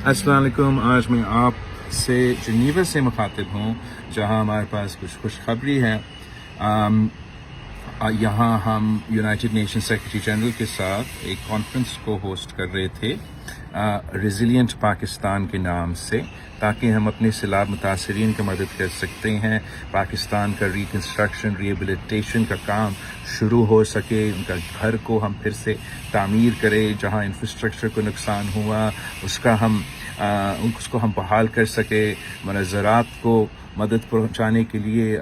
अस्सलाम वालेकुम। आज मैं आप से जनीवा से मुखातिब हूँ, जहाँ हमारे पास कुछ खुशखबरी है। यहाँ हम यूनाइटेड नेशन सेक्रेटरी जनरल के साथ एक कॉन्फ्रेंस को होस्ट कर रहे थे रेजिलिएंट पाकिस्तान के नाम से, ताकि हम अपने सैलाब मुतासरीन की मदद कर सकते हैं। पाकिस्तान का रिकन्स्ट्रक्शन रिहेबिलिटेशन का काम शुरू हो सके, उनका घर को हम फिर से तामीर करें, जहाँ इंफ्रास्ट्रक्चर को नुकसान हुआ उसको हम बहाल कर सके, ज़राअत को मदद पहुँचाने के लिए,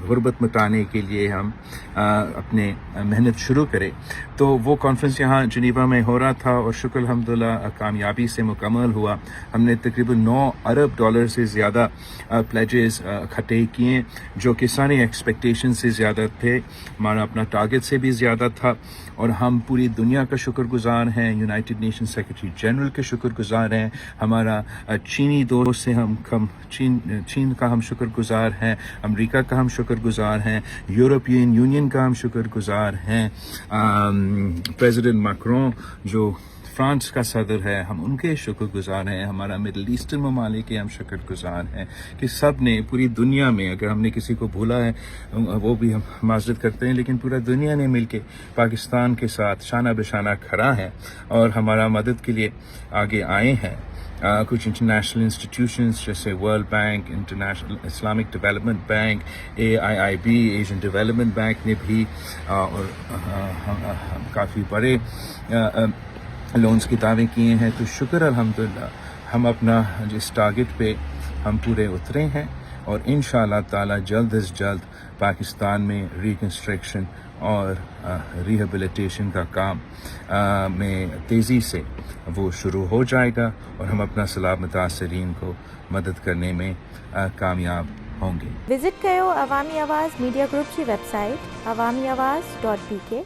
गुर्बत मिटाने के लिए हम अपने मेहनत शुरू करें। तो वो कॉन्फ्रेंस यहाँ जनीवा में हो रहा था और शुक्र अल्हम्दुलिल्लाह कामयाबी से मुकम्मल हुआ। हमने तकरीबन $9 अरब से ज़्यादा प्लेजेस इकट्ठे किए, जो कि सारे एक्सपेक्टेशन से ज़्यादा थे, हमारा अपना टारगेट से भी ज़्यादा था। और हम पूरी दुनिया का शुक्रगुजार हैं, यूनाइटेड नेशन सेक्रेटरी जनरल के शुक्रगुजार हैं, हमारा चीनी दोस्त से चीन का हम शुक्रगुजार हैं, अमेरिका का हम शुक्रगुजार हैं, यूरोपियन यूनियन का हम शुक्रगुजार हैं, प्रेसिडेंट मैक्रोन जो फ्रांस का सदर है, हम उनके शुक्रगुजार हैं, हमारा मिडल ईस्टर्न ममालिक के हम शुक्रगुजार हैं कि सब ने पूरी दुनिया में, अगर हमने किसी को भूला है वो भी हम माजरत करते हैं, लेकिन पूरा दुनिया ने मिलके पाकिस्तान के साथ शाना बेशाना खड़ा है और हमारा मदद के लिए आगे आए हैं। कुछ इंटरनेशनल इंस्टीट्यूशंस जैसे world bank, international Islamic development bank, AIIB Asian development bank ने भी और काफ़ी बड़े लोन्स की दावे किए हैं। तो शुक्र अल्हम्दुलिल्लाह हम अपना जिस टारगेट पे हम पूरे उतरे हैं और इंशाअल्लाह ताला जल्द अज जल्द पाकिस्तान में रिकन्स्ट्रक्शन और रिहेबिलिटेशन का काम में तेज़ी से वो शुरू हो जाएगा और हम अपना सैलाब मुतासरीन को मदद करने में कामयाब होंगे। विजिट कयो अवामी आवाज़ मीडिया ग्रुप की वेबसाइट awamiawaz.pk।